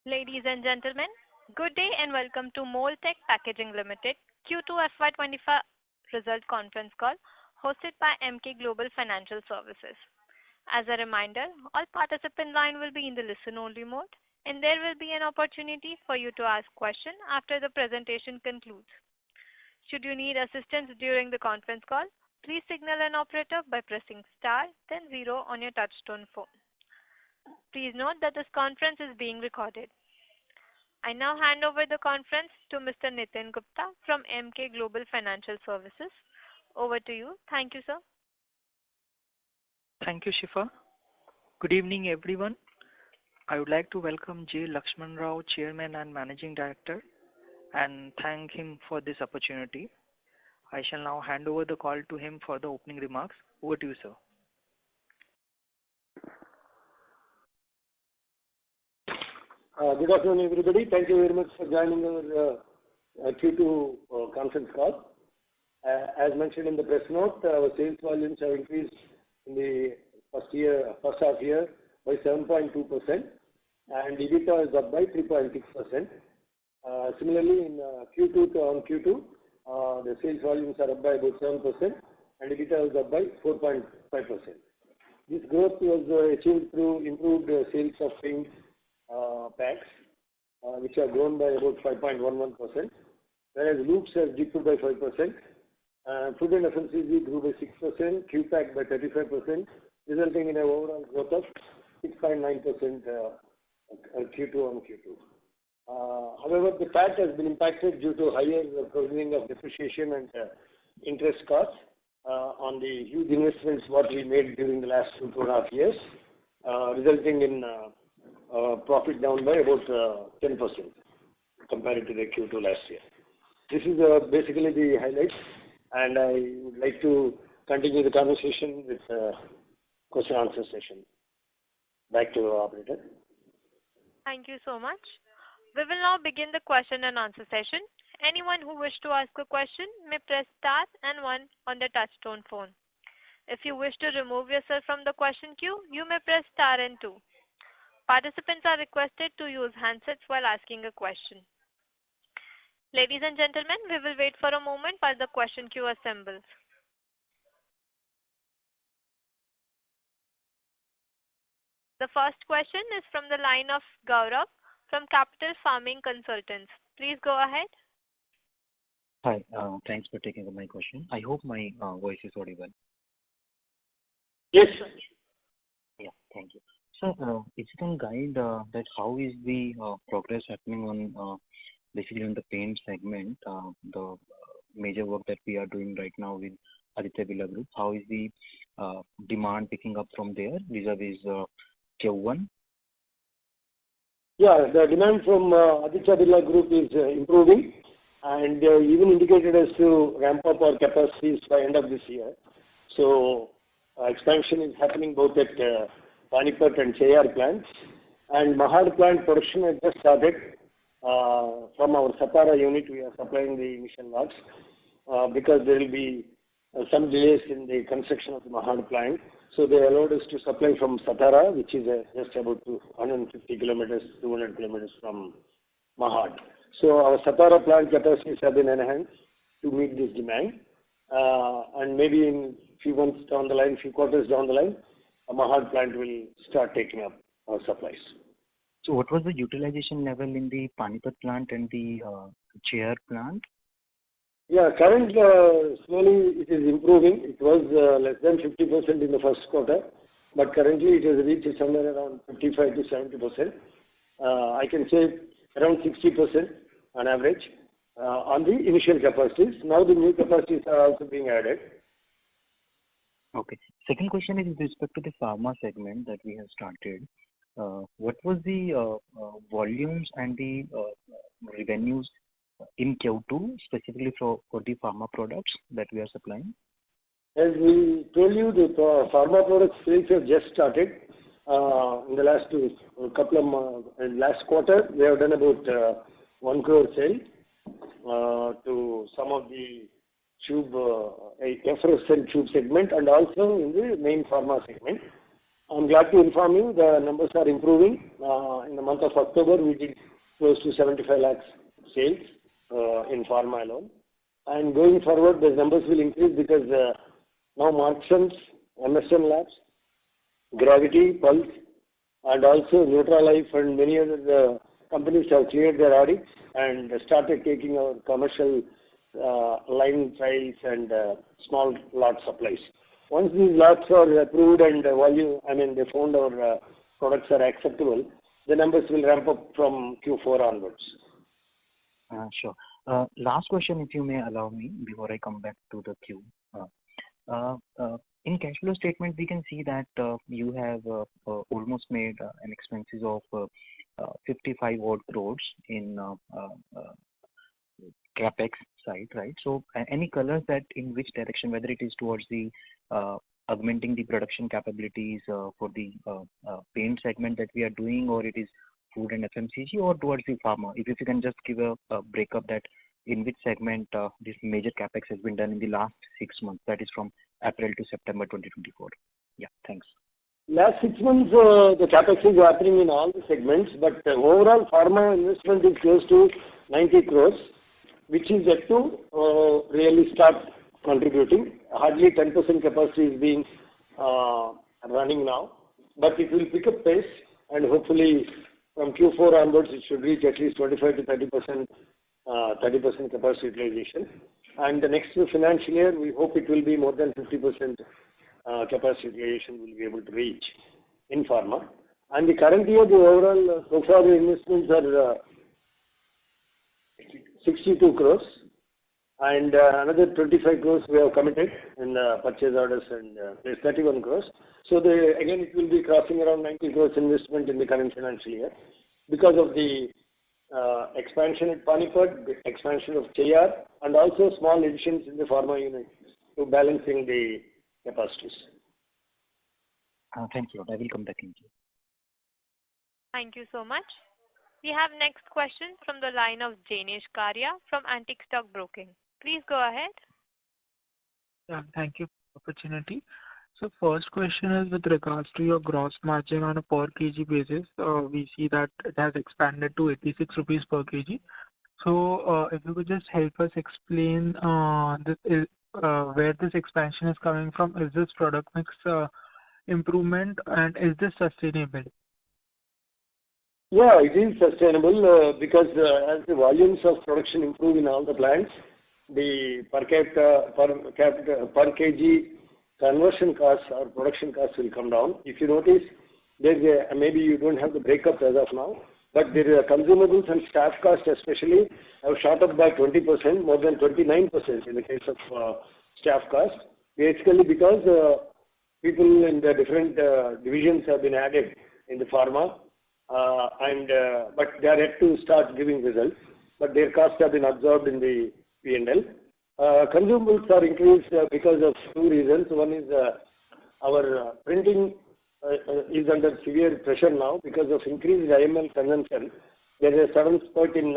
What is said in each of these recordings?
Ladies and gentlemen, good day and welcome to Mold-Tek Packaging Limited Q2FY25 result conference call hosted by Emkay Global Financial Services. As a reminder, all participant line will be in the listen-only mode, and there will be an opportunity for you to ask questions after the presentation concludes. Should you need assistance during the conference call, please signal an operator by pressing star then zero on your touchtone phone. Please note that this conference is being recorded. I now hand over the conference to Mr. Nitin Gupta from Emkay Global Financial Services. Over to you. Thank you, sir. Thank you, Shifa. Good evening, everyone. I would like to welcome J. Lakshman Rao, Chairman and Managing Director, and thank him for this opportunity. I shall now hand over the call to him for the opening remarks. Over to you, sir. Good afternoon, everybody. Thank you very much for joining our Q2 conference call. As mentioned in the press note, our sales volumes have increased in the first half year by 7.2%, and EBITDA is up by 3.6%. Similarly, in Q2 on Q2, the sales volumes are up by about 7%, and EBITDA is up by 4.5%. This growth was achieved through improved sales of paints packs, which have grown by about 5.11%, whereas loops have decreased by 5%. Food and FMCG grew by 6%, Q-Pack by 35%, resulting in an overall growth of 6.9% Q2 on Q2. However, the PAT has been impacted due to higher provisioning of depreciation and interest costs on the huge investments what we made during the last 2.5 years, resulting in profit down by about 10% compared to the Q2 last year. This is basically the highlights, and I would like to continue the conversation with question answer session. Back to our operator. Thank you so much. We will now begin the question and answer session. Anyone who wishes to ask a question may press star and one on the touchtone phone. If you wish to remove yourself from the question queue, you may press star and two. Participants are requested to use handsets while asking a question. Ladies and gentlemen, we will wait for a moment while the question queue assembles. The first question is from the line of Gaurav from Capital Farming Consultants. Please go ahead. Hi, thanks for taking my question. I hope my voice is audible. Yes. Yeah, thank you. So, if you can guide that how is the progress happening on basically on the paint segment, the major work that we are doing right now with Aditya Birla Group, how is the demand picking up from there vis-a-vis Q1? Yeah, the demand from Aditya Birla Group is improving, and even indicated us to ramp up our capacities by end of this year. So, expansion is happening both at Panipat and Cheyyar plants, and Mahad plant production has just started. From our Satara unit, we are supplying the initial lots because there will be some delays in the construction of the Mahad plant. So they allowed us to supply from Satara, which is just about 150 kilometers, 200 kilometers from Mahad. So our Satara plant capacities have been enhanced to meet this demand, and maybe in few months down the line, few quarters down the line, a Mahad plant will start taking up our supplies. So what was the utilization level in the Panipat plant and the Cheyyar plant? Yeah, currently slowly it is improving. It was less than 50% in the first quarter, but currently it has reached somewhere around 55 to 70%. I can say around 60% on average on the initial capacities. Now the new capacities are also being added. Okay. Second question is with respect to the pharma segment that we have started. What was the volumes and the revenues in Q2 specifically for the pharma products that we are supplying? As we told you, the pharma product sales have just started in the last couple of months. In last quarter, we have done about 1 crore sale to some of the tube, effervescent tube segment, and also in the main pharma segment. I'm glad to inform you the numbers are improving. In the month of October, we did close to 75 lakhs sales in pharma alone. And going forward, the numbers will increase because now Marksans, MSN Labs, Gravity, Pulse, and also Nutralife and many other companies have cleared their audits and started taking our commercial line trials and small lot supplies. Once these lots are approved and they found our products are acceptable, the numbers will ramp up from Q4 onwards. Sure. Last question, if you may allow me, before I come back to the queue. In cash flow statement, we can see that you have almost made an expenses of 55 odd crores in capex side, right? So any colors that in which direction, whether it is towards the augmenting the production capabilities for the paint segment that we are doing, or it is food and FMCG, or towards the pharma. If you can just give a breakup that in which segment this major capex has been done in the last 6 months, that is from April to September 2024. Yeah, thanks. Last 6 months, the capex is happening in all the segments, but overall pharma investment is close to 90 crores, which is yet to really start contributing. Hardly 10% capacity is being running now, but it will pick up pace, and hopefully from Q4 onwards, it should reach at least 25 to 30% capacity utilization. And the next financial year, we hope it will be more than 50% capacity utilization will be able to reach in pharma. And the current year, the overall so far the investments are 62 crores, and another 25 crores we have committed in purchase orders, and there's 31 crores. So again, it will be crossing around 90 crores investment in the current financial year because of the expansion at Panipat, the expansion of Cheyar, and also small additions in the pharma unit to balancing the capacities. Thank you. I will come back in queue. Thank you so much. We have next question from the line of Jenish Karya from Antique Stock Broking. Please go ahead. Yeah, thank you for the opportunity. So first question is with regards to your gross margin on a per kg basis. We see that it has expanded to 86 rupees per kg. So if you could just help us explain where this expansion is coming from. Is this product mix improvement, and is this sustainable? Yeah, it is sustainable because as the volumes of production improve in all the plants, the per kg conversion costs or production costs will come down. If you notice, maybe you don't have the breakup as of now, but there are consumables and staff costs especially have shot up by 20%, more than 29% in the case of staff cost, basically because people in the different divisions have been added in the pharma, but they are yet to start giving results, but their costs have been absorbed in the P&L. Consumables are increased because of two reasons. One is our printing is under severe pressure now because of increased IML consumption. There is a sudden spurt in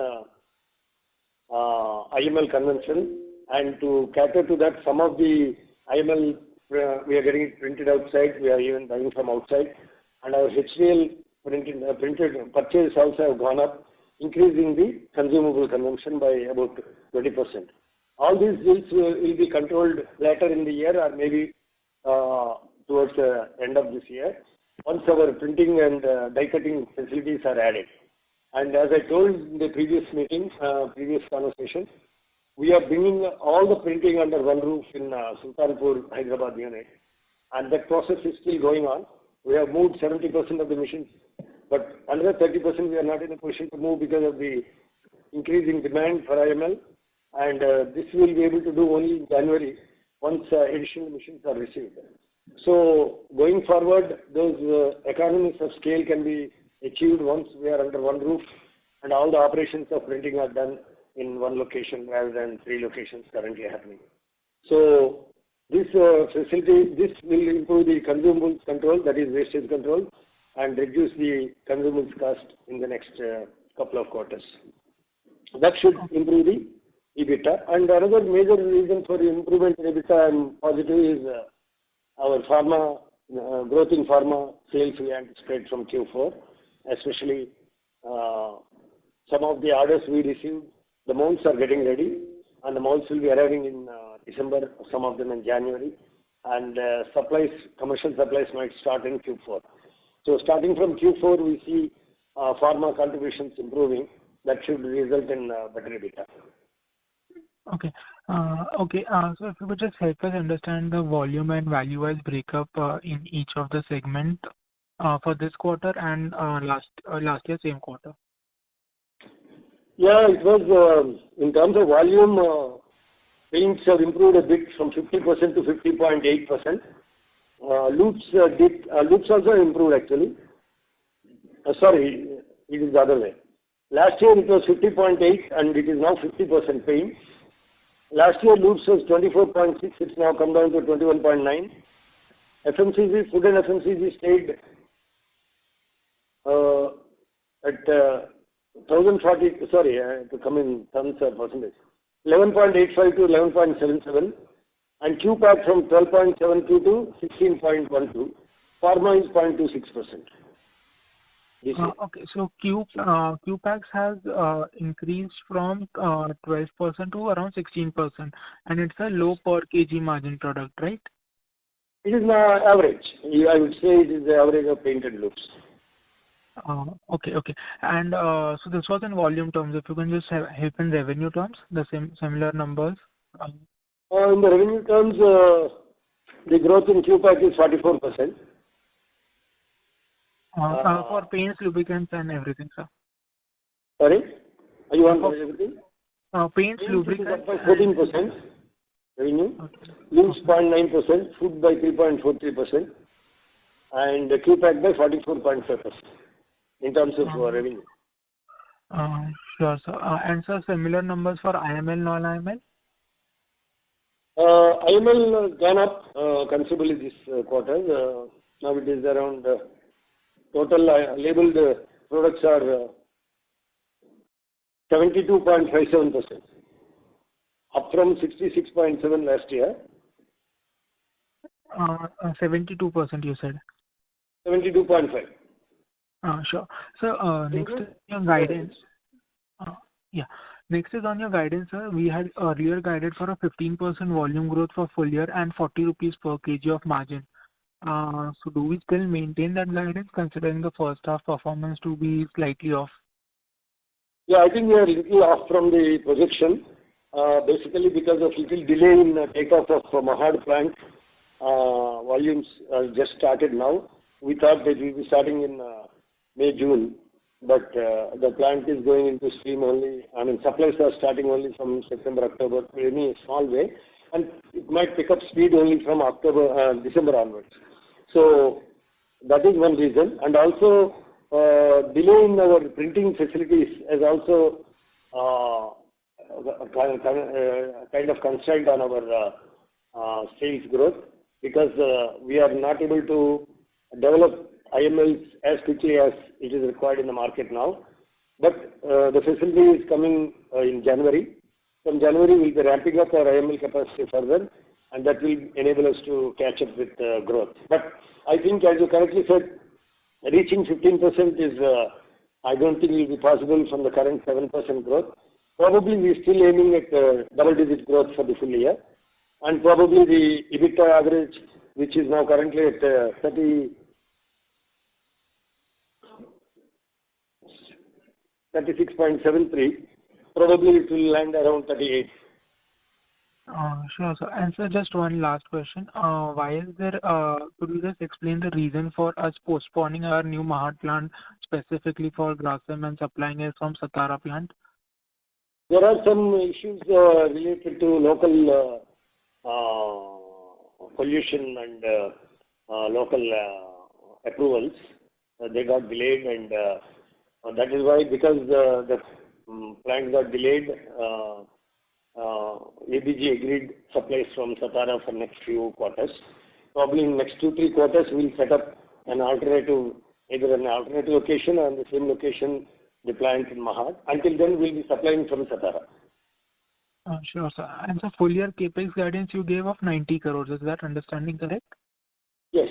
IML consumption, and to cater to that, some of the IML we are getting it printed outside. We are even buying from outside, and our HDL printed purchase also have gone up, increasing the consumable consumption by about 20%. All these bills will be controlled later in the year, or maybe towards the end of this year, once our printing and die cutting facilities are added. And as I told in the previous meeting, previous conversation, we are bringing all the printing under one roof in Sultanpur, Hyderabad unit, and that process is still going on. We have moved 70% of the machines, but another 30% we are not in a position to move because of the increasing demand for IML, and this we will be able to do only in January once additional machines are received. So going forward, those economies of scale can be achieved once we are under one roof and all the operations of printing are done in one location rather than 3 locations currently happening. So this facility, this will improve the consumables control, that is wastage control, and reduce the consumables cost in the next couple of quarters. That should improve the EBITDA. And another major reason for the improvement in EBITDA, I'm positive, is our pharma growth in pharma sales we anticipate from Q4, especially some of the orders we received, the molds are getting ready, and the molds will be arriving in December, some of them in January, and commercial supplies might start in Q4. So starting from Q4, we see pharma contributions improving. That should result in better EBITDA. Okay. So if you could just help us understand the volume and value-wise breakup in each of the segment for this quarter and last year same quarter. Yeah, it was in terms of volume, paints have improved a bit from 50% to 50.8%. Loops also improved actually. Sorry, it is the other way. Last year it was 50.8 and it is now 50% paint. Last year loops was 24.6, it's now come down to 21.9. FMCG, food and FMCG stayed at 1040, to come in tons or percentage, 11.85 to 11.77, and QPAC from 12.72 to 16.12. Pharma is 0.26%. Okay, so QPAX has increased from 12% to around 16%, and it's a low per kg margin product, right? It is now average. I would say it is the average of painted loops. Okay. And so this was in volume terms. If you can just help in revenue terms, the similar numbers. In the revenue terms, the growth in QPAC is 44%. For paints, lubricants, and everything, sir. Sorry? You want everything? Paints, lubricants. By 14% revenue. Okay. Lubes 0.9%, food by 3.43%, and QPAC by 44.5% in terms of revenue. Sure, sir. And sir, similar numbers for IML, non-IML? IML gone up considerably this quarter. Now it is around total labeled products are 72.57%, up from 66.7 last year. 72% you said. 72.5. Sure. So next is your guidance. Next is on your guidance, sir. We had earlier guided for a 15% volume growth for full year and 40 rupees per kg of margin. So do we still maintain that guidance considering the first half performance to be slightly off? Yeah, I think we are a little off from the projection, basically because of little delay in takeoff of Mahad plant. Volumes just started now. We thought that we will be starting in May, June, but the plant is going into stream only. I mean, supplies are starting only from September, October, in a small way, and it might pick up speed only from December onwards. So that is one reason, and also delay in our printing facilities is also kind of constraint on our sales growth, because we are not able to develop IMLs as quickly as it is required in the market now. But the facility is coming in January. From January, we'll be ramping up our IML capacity further, and that will enable us to catch up with growth. But I think, as you correctly said, reaching 15% is, I don't think will be possible from the current 7% growth. Probably we're still aiming at double-digit growth for the full year, and probably the EBITDA average, which is now currently at 36.73, probably it will land around 38. Sure, sir. And sir, just one last question. Why is there, could you just explain the reason for us postponing our new Mahad plant specifically for Grasim and supplying it from Satara plant? There are some issues related to local pollution and local approvals. They got delayed, and that is why, because the plant got delayed, ABG agreed supplies from Satara for next few quarters. Probably in next 2-3 quarters, we'll set up an alternative, either an alternative location or in the same location, the plant in Mahad. Until then, we'll be supplying from Satara. Sure, sir. And so full year capex guidance you gave of 90 crores. Is that understanding correct? Yes,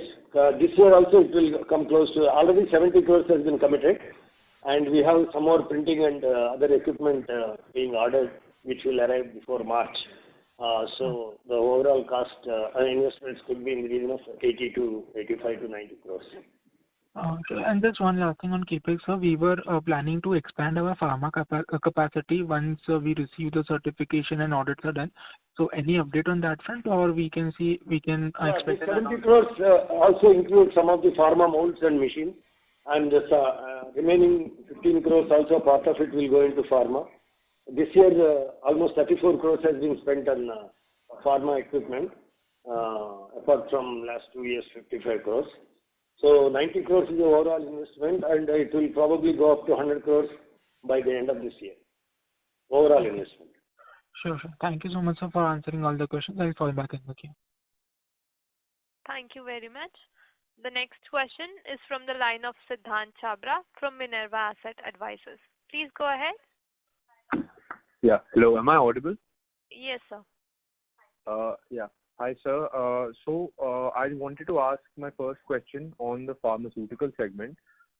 This year also it will come close to, already 70 crores has been committed, and we have some more printing and other equipment being ordered, which will arrive before March. So the overall cost investments could be in the region of 80 to 85 to 90 crores. Okay. And just one last thing on CapEx, sir. We were planning to expand our pharma capacity once we receive the certification and audits are done. So any update on that front, or we can expect The 70 crores also include some of the pharma molds and machines, and the remaining 15 crores also part of it will go into pharma. This year, almost 34 crores has been spent on pharma equipment, apart from last 2 years, 55 crores. So 90 crores is the overall investment, and it will probably go up to 100 crores by the end of this year. Overall investment. Sure. Thank you so much, sir, for answering all the questions. I'll fall back in the queue. Thank you very much. The next question is from the line of Siddhant Chabra from Minerva Asset Advisors. Please go ahead. Yeah. Hello. Am I audible? Yes, sir. Yeah. Hi, sir. I wanted to ask my first question on the pharmaceutical segment.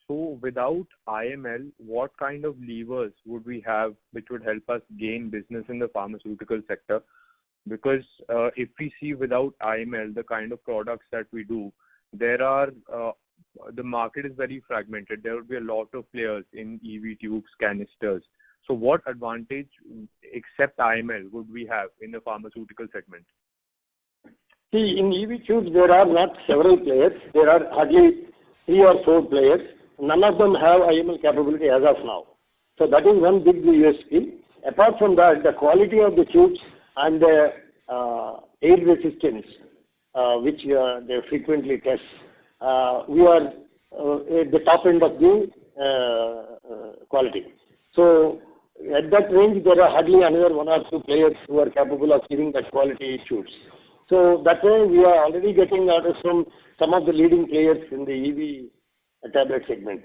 So without IML, what kind of levers would we have which would help us gain business in the pharmaceutical sector? Because if we see without IML, the kind of products that we do, the market is very fragmented. There would be a lot of players in EV tubes, canisters. So what advantage, except IML, would we have in the pharmaceutical segment? See, in EV tubes, there are not several players. There are hardly 3 or 4 players. None of them have IML capability as of now. So that is one big USP. Apart from that, the quality of the tubes and the air resistance, which they frequently test, we are at the top end of the quality. So at that range, there are hardly another 1 or 2 players who are capable of giving that quality tubes. So that way, we are already getting orders from some of the leading players in the EV tablet segment.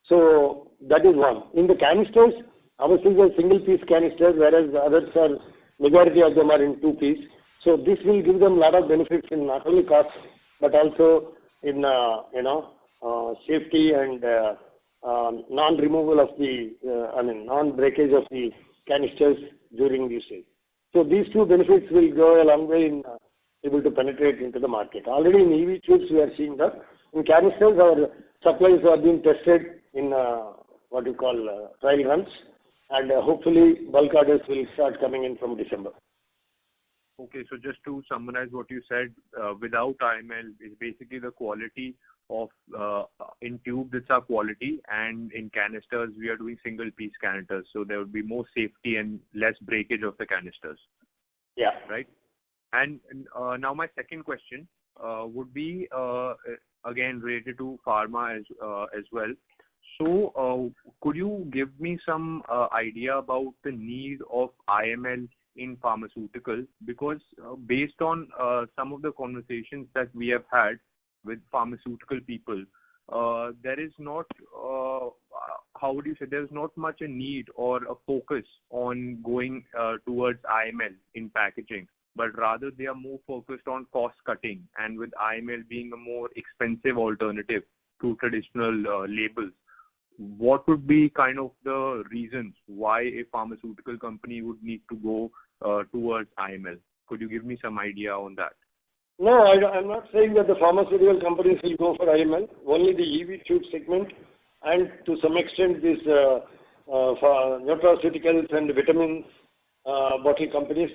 So that is one. In the canisters, ours is a single-piece canister, whereas the others are, majority of them are in 2-piece. So this will give them a lot of benefits in not only cost, but also in safety and non-removal of the, non-breakage of the canisters during usage. So these 2 benefits will go a long way in able to penetrate into the market. Already in EV tubes, we are seeing that. In canisters, our supplies are being tested in trial runs, and hopefully bulk orders will start coming in from December. Okay, so just to summarize what you said, without IML is basically the quality of in tube, it's our quality, and in canisters we are doing single-piece canisters, so there would be more safety and less breakage of the canisters. Yeah. Right. And now my second question would be again related to pharma as well. So could you give me some idea about the need of IML in pharmaceutical? Because based on some of the conversations that we have had with pharmaceutical people, there is not, there's not much a need or a focus on going towards IML in packaging, but rather they are more focused on cost cutting, and with IML being a more expensive alternative to traditional labels. What would be kind of the reasons why a pharmaceutical company would need to go towards IML? Could you give me some idea on that? No, I'm not saying that the pharmaceutical companies will go for IML. Only the EV tube segment, and to some extent this for nutraceuticals and vitamins bottle companies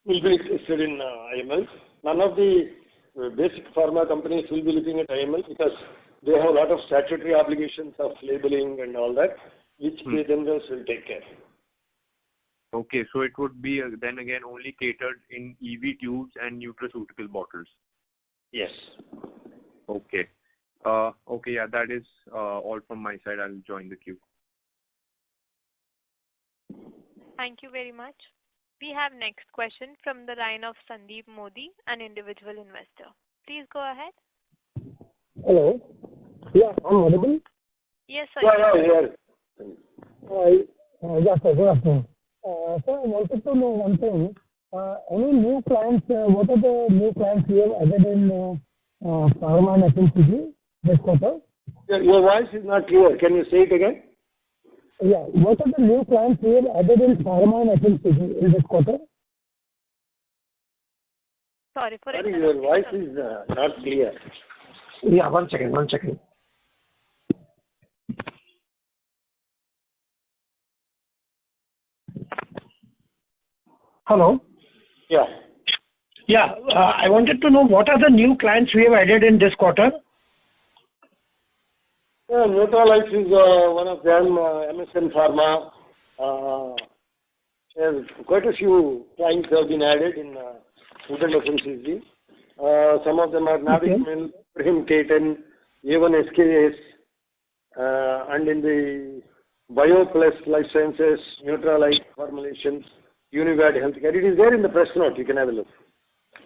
will be interested in IML. None of the basic pharma companies will be looking at IML because they have a lot of statutory obligations of labeling and all that, which they themselves will take care. Okay, so it would be then again only catered in EV tubes and nutraceutical bottles. Yes. Okay. Okay, yeah, that is all from my side. I'll join the queue. Thank you very much. We have next question from the line of Sandeep Modi, an individual investor. Please go ahead. Hello. Yeah, I'm audible? Yes, sir. Yeah. Yes, sir. Good afternoon. So I wanted to know one thing. Any new clients, what are the new clients you have added in pharma and FMCG this quarter? Your voice is not clear. Can you say it again? Yeah. What are the new clients we have added in pharma and FMCG in this quarter? Sorry for Sorry, interrupting. your voice is not clear. Yeah, one second. Hello? Yeah. Yeah, I wanted to know what are the new clients we have added in this quarter? Neutralize is one of them, MSN Pharma. There's quite a few clients have been added in food and FMCG. Some of them are Navigman, Prem Caton, A1 SKS, and in the Bio Plus Life Sciences, Neutralize Formulations, Univad Healthcare. It is there in the press note. You can have a look.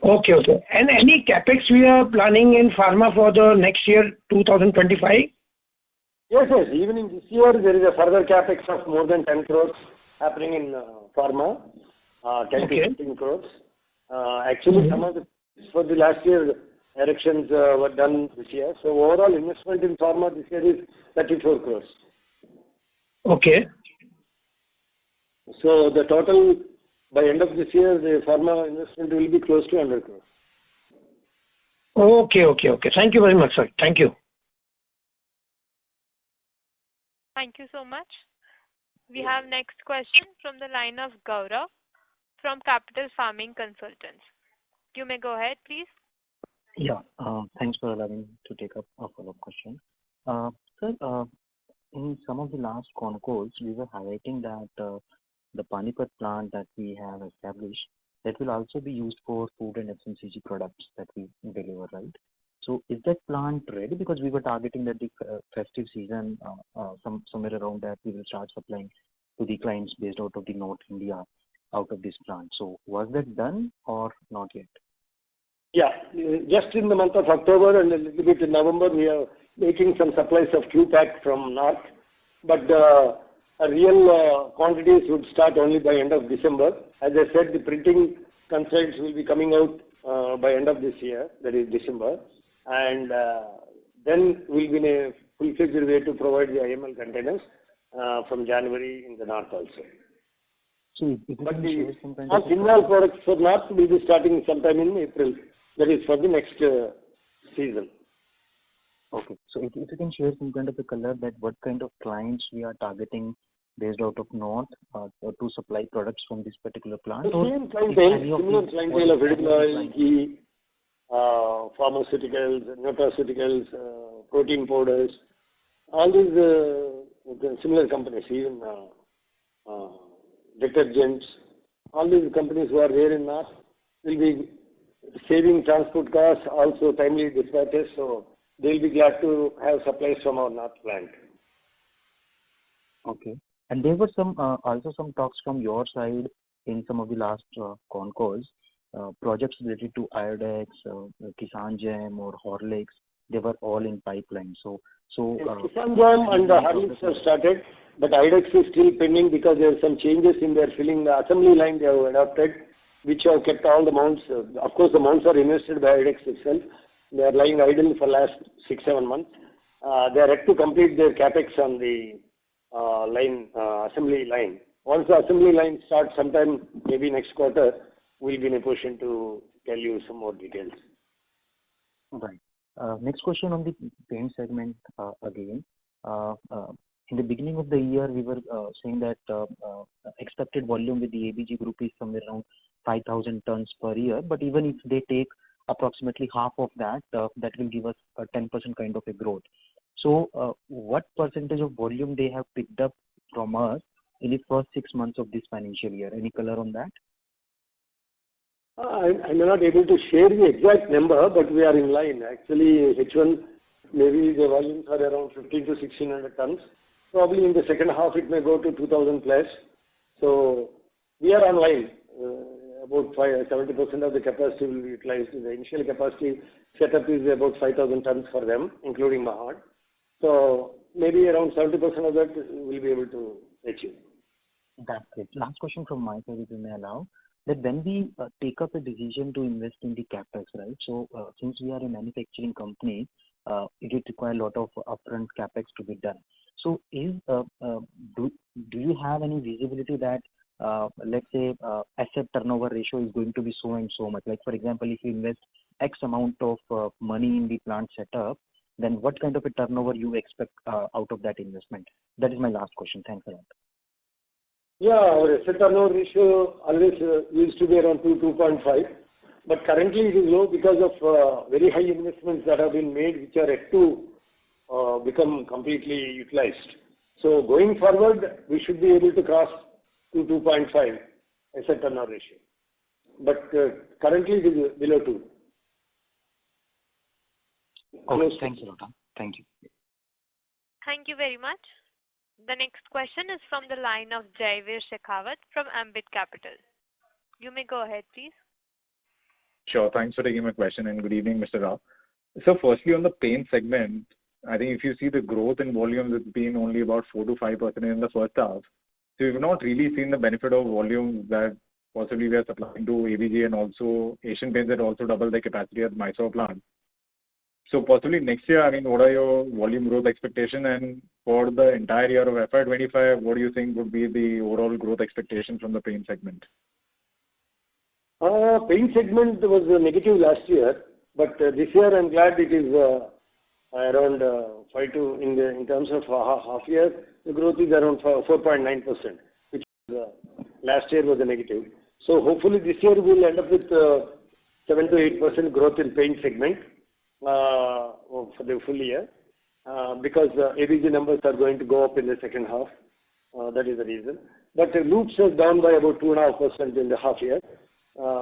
Okay. And any capex we are planning in pharma for the next year, 2025? Yes. Even in this year, there is a further capex of more than 10 crores happening in pharma, 10 to 15 crores. Actually, some of the for the last year erections were done this year. So overall investment in pharma this year is 34 crores. Okay. So the total by end of this year, the pharma investment will be close to 100 crores. Okay. Thank you very much, sir. Thank you. Thank you so much. We have next question from the line of Gaurav from Capital Farming Consultants. You may go ahead, please. Yeah, thanks for allowing me to take up a follow-up question. Sir, in some of the last con calls, we were highlighting that the Panipat plant that we have established, that will also be used for food and FMCG products that we deliver, right? So is that plant ready? Because we were targeting that the festive season, somewhere around that, we will start supplying to the clients based out of the North India out of this plant. So was that done or not yet? Yeah, just in the month of October and a little bit in November, we are making some supplies of Q-Pack from North. But real quantities would start only by end of December. As I said, the printing constraints will be coming out by end of this year, that is December. And then we'll be in a full-fledged way to provide the IML containers from January in the North also. So but the Singhal products for North will be starting sometime in April. That is for the next season. Okay. So if you can share some kind of a color that what kind of clients we are targeting based out of North to supply products from this particular plant? The same clientele, similar clientele of edible oil, ghee, pharmaceuticals, nutraceuticals, protein powders, all these similar companies, even detergents, all these companies who are there in North will be saving transport costs, also timely dispatches, so they'll be glad to have supplies from our North plant. Okay. And there were some also some talks from your side in some of the last con calls, projects related to Iodex, Kisan Gem or Horlicks, they were all in pipeline. So Kisan Gem and Horlicks have started, but Iodex is still pending because there are some changes in their filling. The assembly line they have adopted, which have kept all the mounts. Of course, the mounts are invested by Iodex itself. They are lying idle for last 6-7 months. They are yet to complete their capex on the assembly line. Once the assembly line starts sometime, maybe next quarter, we'll be in a position to tell you some more details. Right. Next question on the paint segment again. In the beginning of the year, we were saying that expected volume with the ABG group is somewhere around 5,000 tons per year. But even if they take approximately half of that, that will give us a 10% kind of a growth. So what percentage of volume they have picked up from us in the first 6 months of this financial year? Any color on that? I'm not able to share the exact number, but we are in line. Actually, H1, maybe the volumes are around 15 to 1600 tons. Probably in the second half, it may go to 2000 plus. So we are on line. About 70% of the capacity will be utilized. The initial capacity setup is about 5,000 tons for them, including Mahad. So maybe around 70% of that we'll be able to achieve. That's it. Last question from my side, if you may allow. that when we take up a decision to invest in the capex, right? So since we are a manufacturing company, it would require a lot of upfront capex to be done. So do you have any visibility that let's say asset turnover ratio is going to be so and so much? Like for example, if you invest X amount of money in the plant setup, then what kind of a turnover you expect out of that investment? That is my last question. Thanks a lot. Yeah, our asset turnover ratio always used to be around 2.5, but currently it is low because of very high investments that have been made, which are yet to become completely utilized. So going forward, we should be able to cross to 2.5 asset turnover ratio, but currently it is below 2. Okay, thanks a lot. Thank you. Thank you very much. The next question is from the line of Jaiveer Shekhawat from Ambit Capital. You may go ahead, please. Sure. Thanks for taking my question, and good evening, Mr. Rao. So firstly, on the paint segment, I think if you see the growth in volumes, it's been only about 4 to 5% in the first half. So we've not really seen the benefit of volumes that possibly we are supplying to ABG, and also Asian Paints that also double their capacity at Mysore plant. So possibly next year, I mean, what are your volume growth expectation? And for the entire year of FY25, what do you think would be the overall growth expectation from the paint segment? Paint segment was negative last year, but this year I'm glad it is around 5 to in terms of half year, the growth is around 4.9%, which last year was a negative. So hopefully this year we'll end up with 7 to 8% growth in paint segment for the full year, because ABG numbers are going to go up in the second half. That is the reason. But the loops are down by about 2.5% in the half year,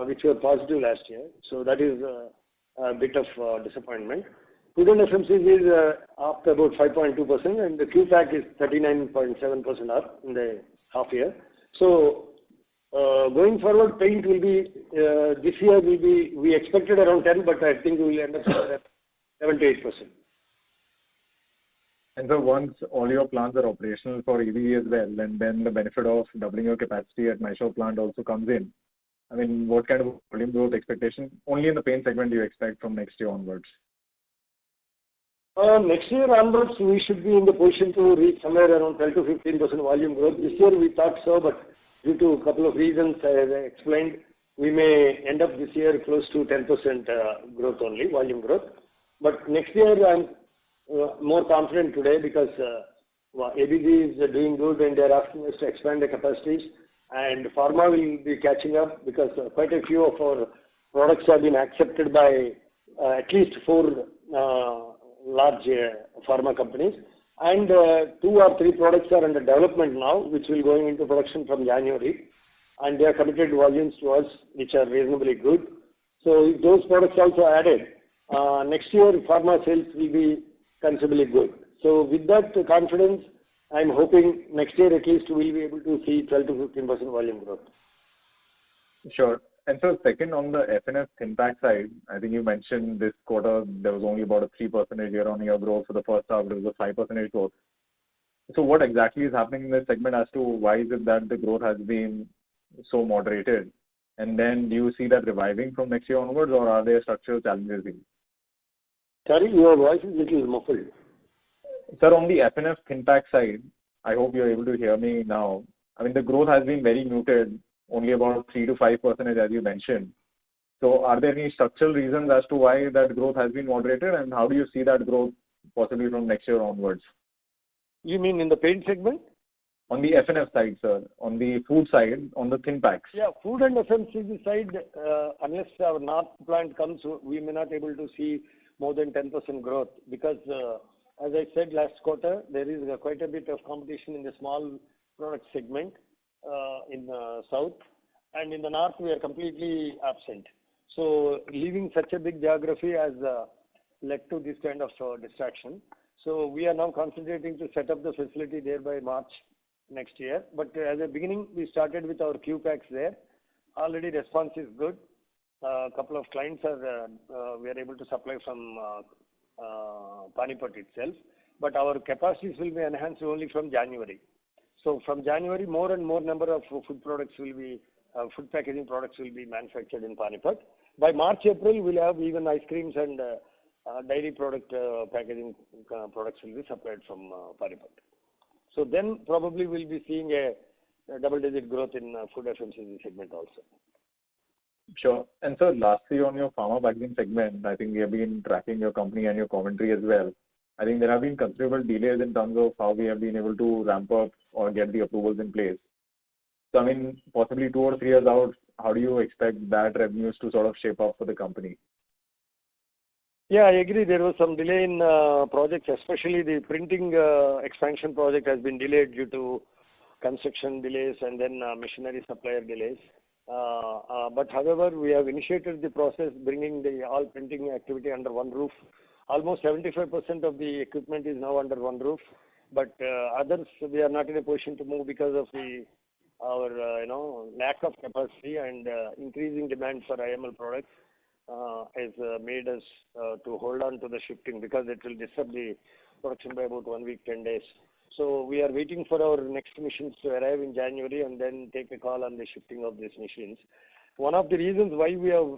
which were positive last year. So that is a bit of disappointment. Food and FMCG is up about 5.2%, and the QPAC is 39.7% up in the half year. So going forward, paint will be this year will be, we expected around 10, but I think we will end up at 7 to 8%. And so once all your plants are operational for ABG as well, and then the benefit of doubling your capacity at Mysore plant also comes in, I mean, what kind of volume growth expectation only in the paint segment do you expect from next year onwards? Next year onwards, we should be in the position to reach somewhere around 12 to 15% volume growth. This year we thought so, but due to a couple of reasons, as I explained, we may end up this year close to 10% growth only, volume growth. But next year I'm more confident today because ABG is doing good and they're asking us to expand the capacities, and pharma will be catching up because quite a few of our products have been accepted by at least 4 large pharma companies, and 2 or 3 products are under development now, which will going into production from January, and they are committed volumes to us, which are reasonably good. So if those products also added, next year pharma sales will be considerably good. So with that confidence, I'm hoping next year at least we'll be able to see 12 to 15% volume growth. Sure. And so second, on the F&F thin pack side, I think you mentioned this quarter there was only about a 3% year-on-year growth. For the first half, there was a 5% growth. So what exactly is happening in this segment as to why is it that the growth has been so moderated? And then do you see that reviving from next year onwards, or are there structural challenges here? Sorry, your voice is a little muffled. Sir, on the F&F thin pack side, I hope you're able to hear me now. I mean, the growth has been very muted, only about 3 to 5% as you mentioned. So are there any structural reasons as to why that growth has been moderated, and how do you see that growth possibly from next year onwards? You mean in the paint segment? On the F&F side, sir. On the food side, on the thin packs. Yeah, food and FMCG side, unless our north plant comes, we may not able to see more than 10% growth because, as I said last quarter, there is quite a bit of competition in the small product segment in the south, and in the north we are completely absent. So leaving such a big geography has led to this kind of distraction. So we are now concentrating to set up the facility there by March next year. But as a beginning, we started with our Q packs there. Already response is good. A couple of clients are we are able to supply from Panipat itself. But our capacities will be enhanced only from January. So from January, more and more number of food products will be food packaging products will be manufactured in Panipat. By March, April, we'll have even ice creams and dairy product packaging products will be supplied from Panipat. So then probably we'll be seeing a double-digit growth in food FMCG segment also. Sure. And so lastly, on your pharma packaging segment, I think we have been tracking your company and your commentary as well. I think there have been considerable delays in terms of how we have been able to ramp up or get the approvals in place. So, I mean, possibly 2 or 3 years out, how do you expect that revenues to sort of shape up for the company? Yeah, I agree. There was some delay in projects, especially the printing expansion project has been delayed due to construction delays and then machinery supplier delays. But however, we have initiated the process bringing the all printing activity under one roof. Almost 75% of the equipment is now under one roof, but others we are not in a position to move because of our lack of capacity and increasing demand for IML products has made us to hold on to the shifting because it will disturb the production by about 1 week, 10 days. So we are waiting for our next machines to arrive in January and then take a call on the shifting of these machines. One of the reasons why we have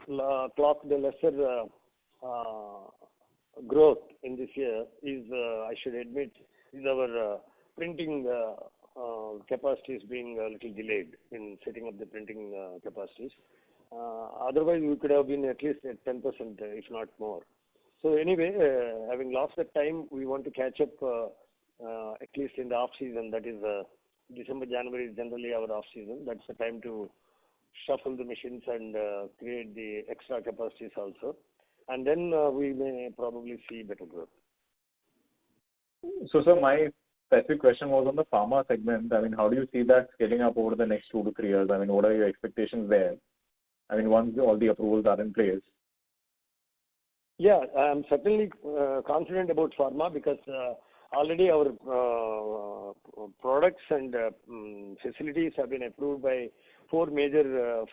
clocked the lesser growth in this year is, I should admit, is our printing capacities being a little delayed in setting up the printing capacities. Otherwise, we could have been at least at 10%, if not more. So anyway, having lost that time, we want to catch up at least in the off season. That is December, January is generally our off season. That's the time to shuffle the machines and create the extra capacities also. And then we may probably see better growth. So, sir, my specific question was on the pharma segment. I mean, how do you see that scaling up over the next 2 to 3 years? I mean, what are your expectations there? I mean, once all the approvals are in place. Yeah, I'm certainly confident about pharma because already our products and facilities have been approved by 4 major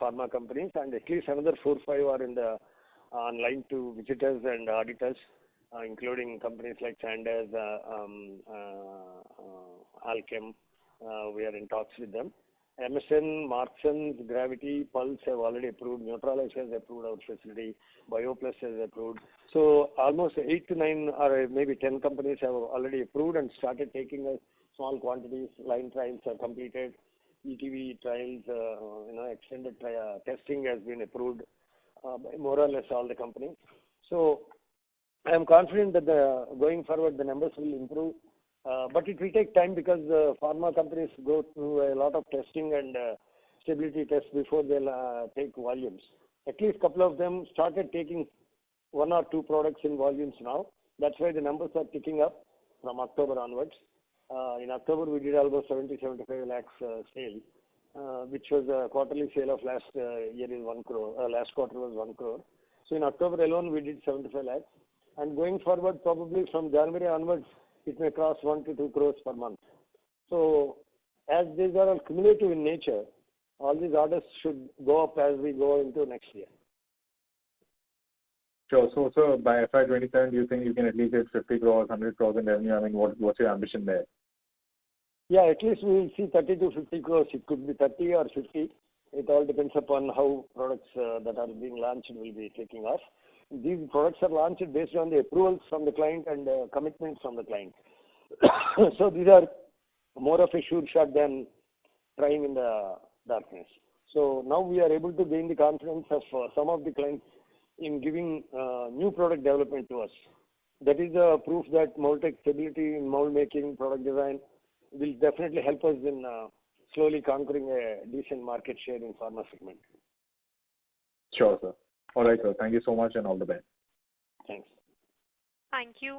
pharma companies, and at least another 4 or 5 are in the online to visitors and auditors, including companies like Sanders, Alchem. We are in talks with them. Emerson, Marksons, Gravity, Pulse have already approved. Neutralize has approved our facility. BioPlus has approved. So almost 8 to 9 or maybe 10 companies have already approved and started taking small quantities. Line trials are completed. ETV trials, extended testing has been approved by more or less all the companies. So I am confident that going forward the numbers will improve. But it will take time because pharma companies go through a lot of testing and stability tests before they'll take volumes. At least a couple of them started taking 1 or 2 products in volumes now. That's why the numbers are ticking up from October onwards. In October, we did almost 70-75 lakhs sale, which was a quarterly sale of last year is 1 crore. Last quarter was 1 crore. So in October alone, we did 75 lakhs. And going forward, probably from January onwards, it may cross 1 to 2 crores per month. So as these are all cumulative in nature, all these orders should go up as we go into next year. Sure. So by FY27, do you think you can at least hit 50 crores, 100 crores in revenue? I mean, what's your ambition there? Yeah, at least we will see 30 to 50 crores. It could be 30 or 50. It all depends upon how products that are being launched will be taking off. These products are launched based on the approvals from the client and commitments from the client. So these are more of a sure shot than trying in the darkness. So now we are able to gain the confidence of some of the clients in giving new product development to us. That is a proof that Mold-Tek stability in mold making, product design will definitely help us in slowly conquering a decent market share in pharma segment. Sure, sir. All right, sir. Thank you so much and all the best. Thanks. Thank you.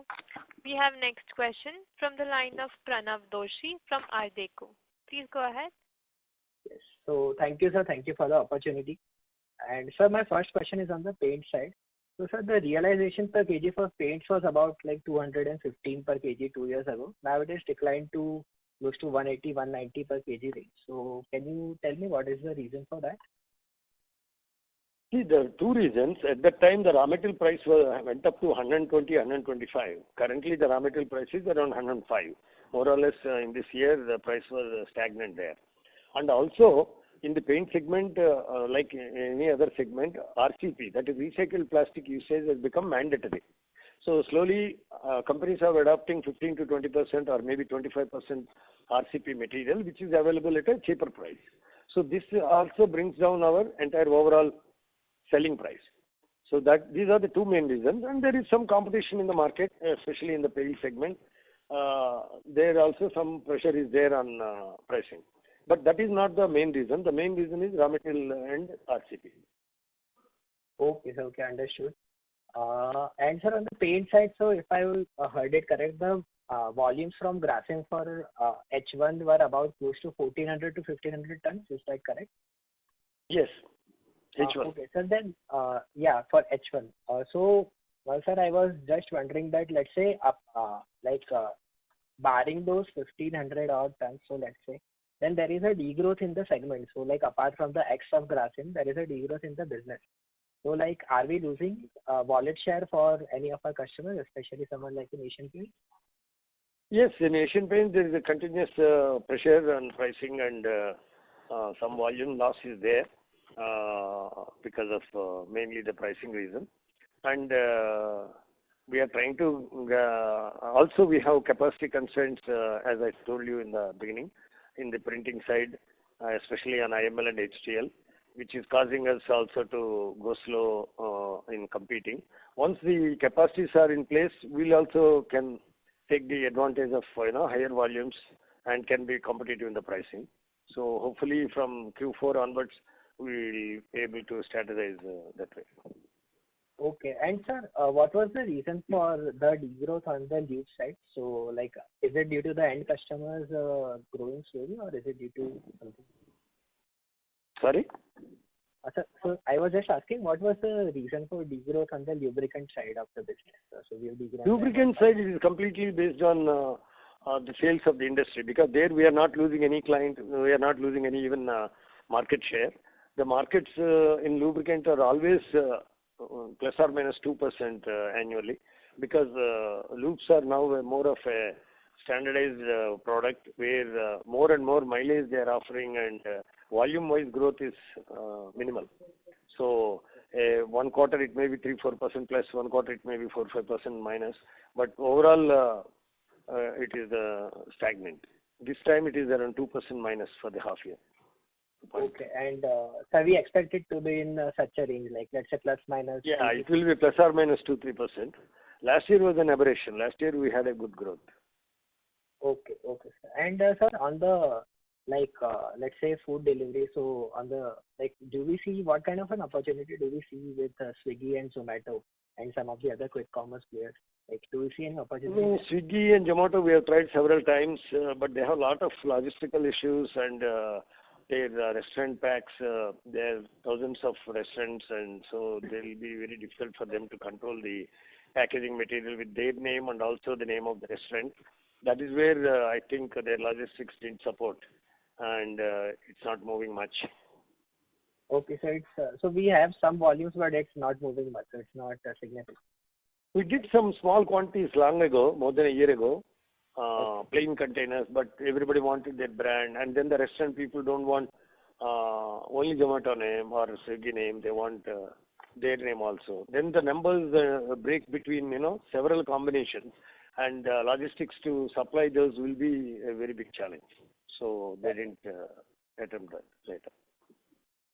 We have next question from the line of Pranav Doshi from Ardeco. Please go ahead. Yes. So thank you, sir. Thank you for the opportunity. And sir, my first question is on the paint side. So sir, the realization per kg for paints was about like 215 per kg 2 years ago. Now it is declined to close to 180, 190 per kg range. So can you tell me what is the reason for that? See, there are 2 reasons. At that time, the raw material price went up to 120, 125. Currently, the raw material price is around 105. More or less, in this year, the price was stagnant there. And also, in the paint segment, like any other segment, RCP, that is recycled plastic usage, has become mandatory. So slowly, companies are adopting 15 to 20% or maybe 25% RCP material, which is available at a cheaper price. So this also brings down our entire overall selling price. So that these are the two main reasons, and there is some competition in the market, especially in the paint segment. There also some pressure is there on pricing, but that is not the main reason. The main reason is raw material and RCP. Okay, sir. Okay, understood. And sir, on the paint side, so if I heard it correct, the volumes from graphene for H1 were about close to 1400 to 1500 tons. Is that correct? Yes, H1. Okay, sir. Then, yeah, for H1. Well, sir, I was just wondering that, let's say, barring those 1500 odd tons, so let's say, then there is a degrowth in the segment. So, like, apart from the X of graphene, there is a degrowth in the business. So, like, are we losing wallet share for any of our customers, especially someone like in Asian Paints? Yes, in Asian Paints, there is a continuous pressure on pricing, and some volume loss is there because of mainly the pricing reason. And we are trying to, also we have capacity constraints, as I told you in the beginning, in the printing side, especially on IML and HTL, which is causing us also to go slow in competing. Once the capacities are in place, we'll also can take the advantage of higher volumes and can be competitive in the pricing. So hopefully from Q4 onwards, we'll be able to strategize that way. Okay. And sir, what was the reason for the degrowth on the lube side? So, like, is it due to the end customers growing slowly, or is it due to something? Sorry? Sir, so I was just asking, what was the reason for degrowth on the lubricant side of the business? So we have degrown. Lubricant side is completely based on the sales of the industry, because there we are not losing any client, we are not losing any even market share. The markets in lubricant are always plus or minus 2% annually, because lubes are now more of a standardized product where more and more mileage they are offering, and volume-wise growth is minimal. So one quarter it may be 3-4% plus, one quarter it may be 4-5% minus, but overall it is stagnant. This time it is around 2% minus for the half year. Okay, and so we expect it to be in such a range, like let's say plus minus. Yeah, it will be plus or minus 2-3%. Last year was an aberration. Last year we had a good growth. Okay, okay, sir. And sir, on the let's say food delivery, so on the do we see what kind of an opportunity do we see with Swiggy and Zomato and some of the other quick commerce players? Like, do we see any opportunity? Swiggy and Zomato we have tried several times, but they have a lot of logistical issues, and their restaurant packs, there are thousands of restaurants, and so it will be very difficult for them to control the packaging material with their name and also the name of the restaurant. That is where I think their logistics didn't support, and it's not moving much. Okay, so it's so we have some volumes, but it's not moving much. So it's not significant. We did some small quantities long ago, more than a year ago, plain containers, but everybody wanted their brand, and then the restaurant people don't want only Zomato name or Swiggy name, they want their name also. Then the numbers break between several combinations, and logistics to supply those will be a very big challenge. So they didn't attempt that later.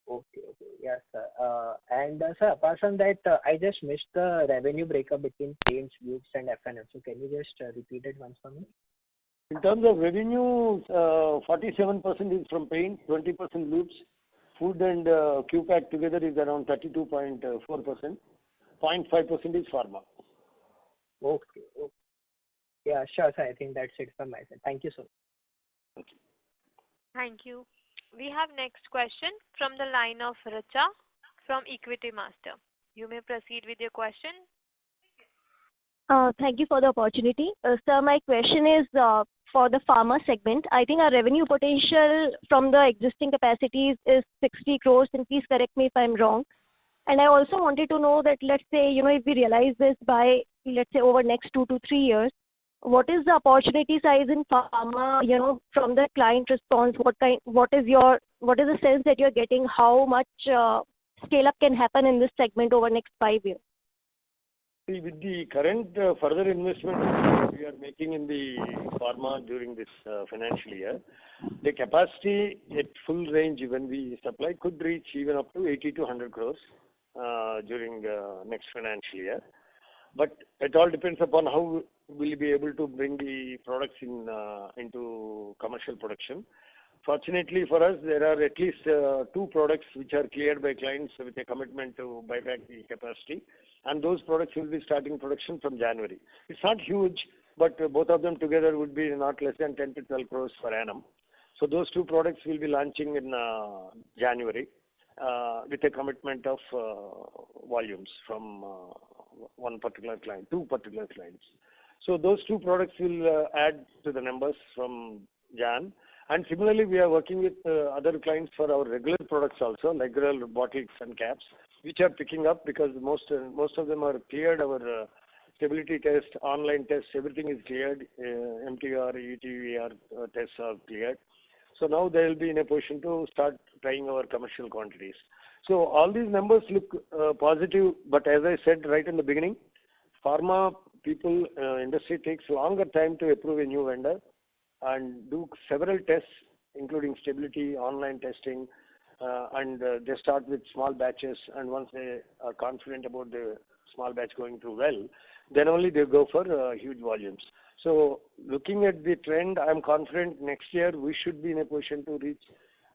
Okay, okay, yes, sir. And sir, apart from that, I just missed the revenue breakup between paints, lubes, and F&F. So can you just repeat it once for me? In terms of revenue, 47% is from paint, 20% lubes. Food and Q-Pack together is around 32.4%. 0.5% is pharma. Okay, okay. Yeah, sure, sir. I think that's it from my side. Thank you, sir. Okay. Thank you. We have next question from the line of Richa from Equity Master. You may proceed with your question. Thank you for the opportunity. Sir, my question is for the pharma segment. I think our revenue potential from the existing capacities is 60 crores, and please correct me if I'm wrong. And I also wanted to know that, let's say, if we realize this by, let's say, over next 2 to 3 years, what is the opportunity size in pharma, from the client response? What is the sense that you're getting? How much scale-up can happen in this segment over next 5 years? See, with the current further investment we are making in the pharma during this financial year, the capacity at full range when we supply could reach even up to 80 to 100 crores during next financial year. But it all depends upon how we'll be able to bring the products into commercial production. Fortunately for us, there are at least 2 products which are cleared by clients with a commitment to buy back the capacity, and those products will be starting production from January. It's not huge, but both of them together would be not less than 10 to 12 crores per annum. So those 2 products will be launching in January with a commitment of volumes from one particular client, 2 particular clients. So those 2 products will add to the numbers from Jan. And similarly, we are working with other clients for our regular products also, like regular bottles and caps, which are picking up because most of them are cleared. Our stability test, online tests, everything is cleared. MTR, ETVR tests are cleared. So now they will be in a position to start trying our commercial quantities. So all these numbers look positive, but as I said right in the beginning, pharma people, industry takes longer time to approve a new vendor and do several tests, including stability, online testing, and they start with small batches, and once they are confident about the small batch going through well, then only they go for huge volumes. So looking at the trend, I'm confident next year we should be in a position to reach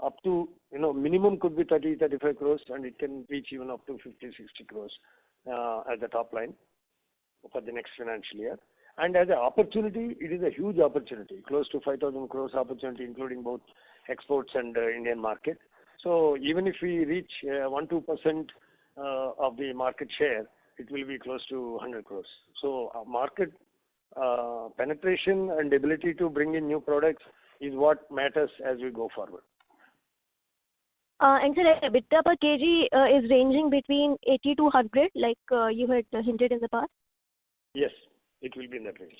up to, minimum could be 30-35 crores, and it can reach even up to 50-60 crores at the top line for the next financial year. And as an opportunity, it is a huge opportunity, close to 5,000 crores opportunity, including both exports and Indian market. So even if we reach 1-2% of the market share, it will be close to 100 crores. So market penetration and ability to bring in new products is what matters as we go forward. And sir, EBITDA per kg is ranging between 80 to 100, like you had hinted in the past? Yes, it will be in that range.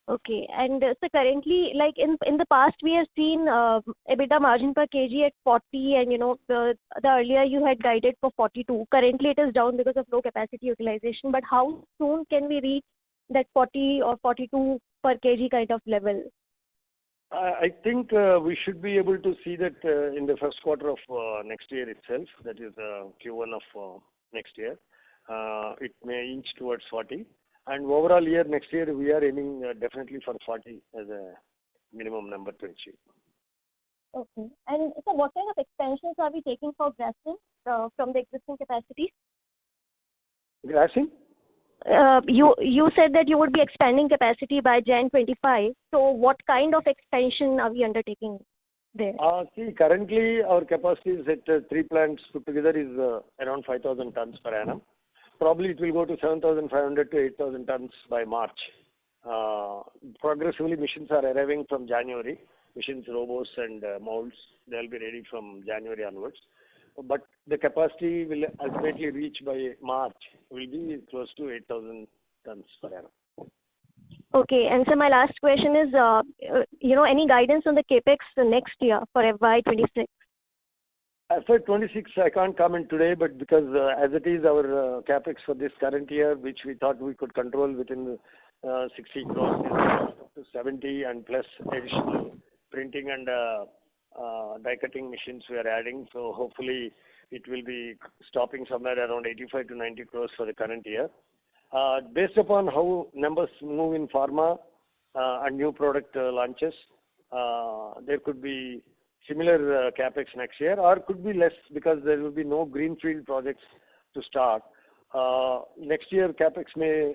Okay. And so currently, like in the past, we have seen EBITDA margin per kg at 40, and the earlier you had guided for 42. Currently, it is down because of low capacity utilization. But how soon can we reach that 40 or 42 per kg kind of level? I think we should be able to see that in the first quarter of next year itself, that is Q1 of next year. It may inch towards 40. And overall year, next year, we are aiming definitely for 40 as a minimum number to achieve. Okay. And so what kind of expansions are we taking for grassing from the existing capacities? Grassing? You said that you would be expanding capacity by Jan 25. So what kind of expansion are we undertaking there? See, currently our capacity is at 3 plants put together is around 5,000 tons per annum. Probably it will go to 7,500 to 8,000 tons by March. Progressively, machines are arriving from January. Machines, robots, and molds, they'll be ready from January onwards. But the capacity will ultimately reach by March will be close to 8,000 tons per annum. Okay. And so my last question is, any guidance on the capex next year for FY26? FY26, I can't comment today, but because as it is our capex for this current year, which we thought we could control within 60 crores, up to 70, and plus additional printing and die cutting machines we are adding. So hopefully it will be stopping somewhere around 85 to 90 crores for the current year. Based upon how numbers move in pharma and new product launches, there could be similar capex next year, or could be less because there will be no greenfield projects to start. Next year capex may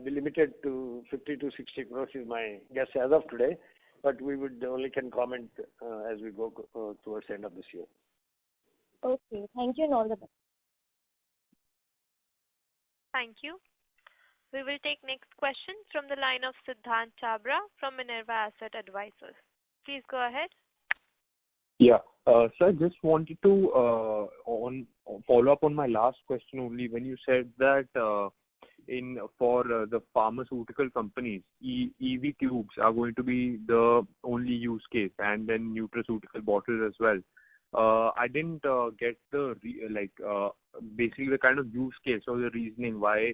be limited to 50 to 60 crores is my guess as of today, but we would only can comment as we go towards the end of this year. Okay, thank you and all the best. Thank you. We will take next question from the line of Siddhant Chabra from Minerva Asset Advisors. Please go ahead. Yeah. Sir, just wanted to follow up on my last question only. When you said that for the pharmaceutical companies, EV tubes are going to be the only use case, and then nutraceutical bottles as well. I didn't get the basically the kind of use case or the reasoning why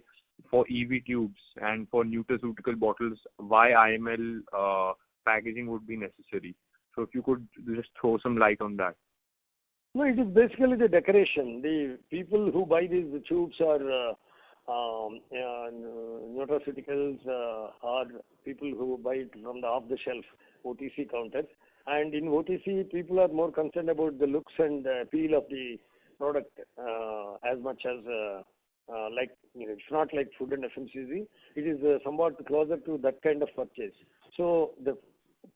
for EV tubes and for nutraceutical bottles, why IML packaging would be necessary. So if you could just throw some light on that. No, it is basically the decoration. The people who buy these tubes are nutraceuticals or people who buy it from the off-the-shelf OTC counters. And in OTC, people are more concerned about the looks and feel of the product as much as it's not like food and FMCG. It is somewhat closer to that kind of purchase. So the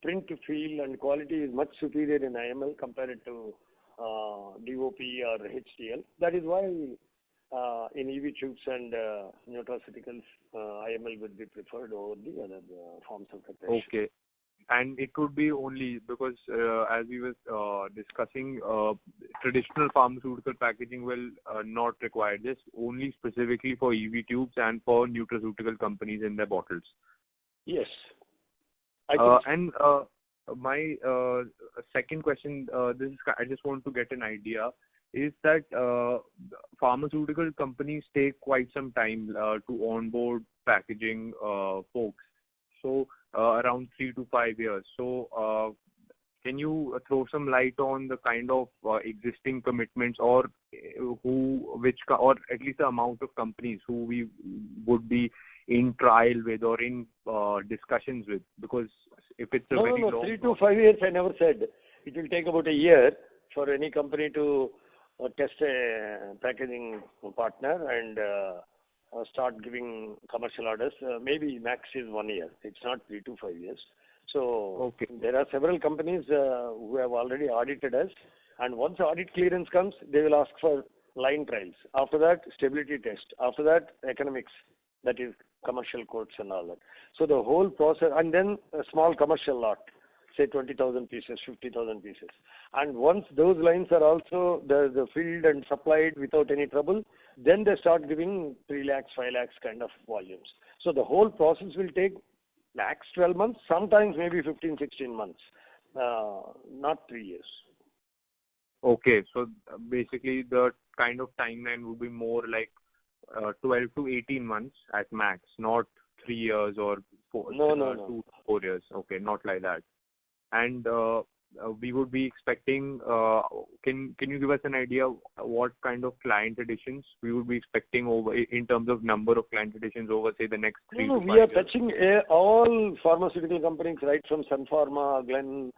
print feel and quality is much superior in IML compared to DOP or HDL. That is why in EV tubes and nutraceuticals, IML would be preferred over the other forms of preparation. Okay. And it could be only because, as we were discussing, traditional pharmaceutical packaging will not require this, only specifically for EV tubes and for nutraceutical companies in their bottles. Yes. And my second question, I just want to get an idea, is that pharmaceutical companies take quite some time to onboard packaging folks. So around 3 to 5 years. So can you throw some light on the kind of existing commitments or or at least the amount of companies who we would be in trial with or in discussions with? Because if it's a very long... 3 to 5 years, I never said. It will take about a year for any company to test a packaging partner and start giving commercial orders. Maybe max is 1 year. It's not 3 to 5 years. So there are several companies who have already audited us, and once audit clearance comes, they will ask for line trials. After that, stability test. After that, economics, that is commercial quotes and all that. So the whole process, and then a small commercial lot, say 20,000 pieces, 50,000 pieces. And once those lines are also the filled and supplied without any trouble, then they start giving 3 lakhs, 5 lakhs kind of volumes. So the whole process will take max 12 months, sometimes maybe 15, 16 months, not 3 years. Okay, so basically the kind of timeline would be more like 12 to 18 months at max, not 3 years or 2 to 4 years. Okay, not like that. And we would be expecting, can you give us an idea what kind of client additions we would be expecting over in terms of number of client additions over, say, the next 3 to 5 years? We are touching all pharmaceutical companies, right from Sun Pharma, Glen,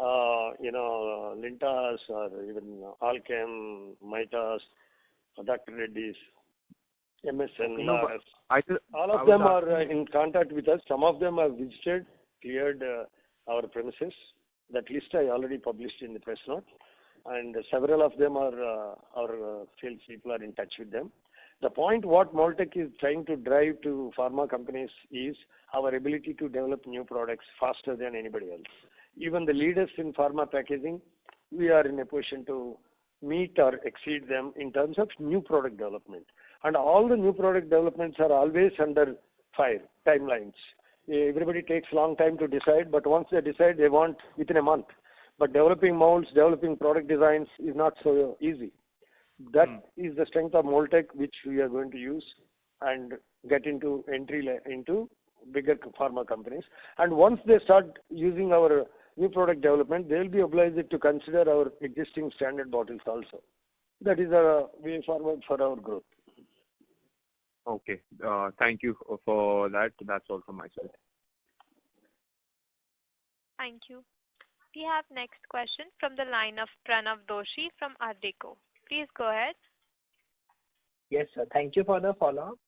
Lintas, or even Alchem, Mitas, Dr. Reddy's, MSN, all of them are in contact with us. Some of them have visited, cleared our premises. That list I already published in the press note, and several of them are our sales people are in touch with them. The point what Mold-Tek is trying to drive to pharma companies is our ability to develop new products faster than anybody else. Even the leaders in pharma packaging, we are in a position to meet or exceed them in terms of new product development. And all the new product developments are always under fire, timelines. Everybody takes long time to decide, but once they decide, they want within a month. But developing molds, developing product designs is not so easy. That is the strength of Mold-Tek, which we are going to use and get into into bigger pharma companies. And once they start using our new product development, they will be obliged to consider our existing standard bottles also. That is a way forward for our growth. Okay. Thank you for that. That's all from my side. Thank you. We have next question from the line of Pranav Doshi from Ardeko. Please go ahead. Yes, sir. Thank you for the follow-up.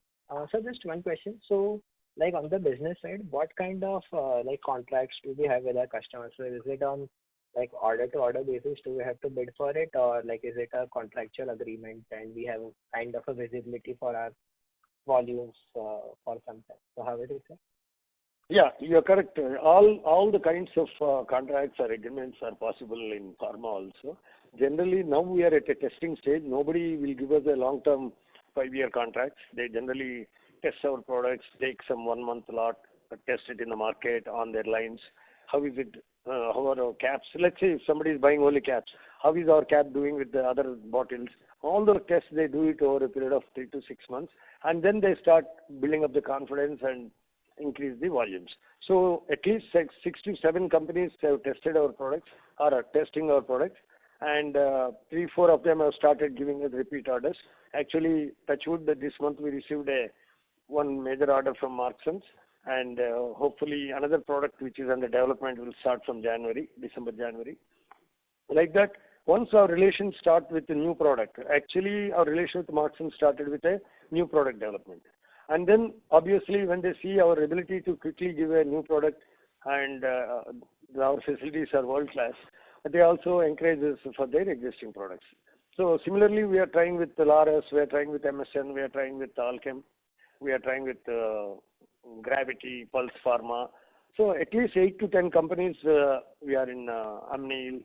So just one question. So, like on the business side, what kind of contracts do we have with our customers? So is it on like order to order basis? Do we have to bid for it, or like is it a contractual agreement and we have kind of a visibility for our volumes for some time? So how it is, sir? Yeah, you are correct. All the kinds of contracts or agreements are possible in pharma also. Generally, now we are at a testing stage. Nobody will give us a long-term 5-year contracts. They generally test our products, take some 1 month lot, test it in the market on their lines. How is it? How are our caps? Let's say if somebody is buying only caps, how is our cap doing with the other bottles? All those tests they do it over a period of 3 to 6 months, and then they start building up the confidence and increase the volumes. So at least 6 to 7 companies have tested our products or are testing our products, and 3, 4 of them have started giving us repeat orders. Actually, touch wood, that this month we received one major order from Marksons, and hopefully another product which is under development will start from December, January. Like that, once our relations start with a new product, actually our relation with Marksons started with a new product development. And then obviously when they see our ability to quickly give a new product and our facilities are world class, they also encourage us for their existing products. So similarly, we are trying with Laurus, we are trying with MSN, we are trying with Alchem, we are trying with Gravity, Pulse Pharma. So at least 8 to 10 companies we are in Amneal,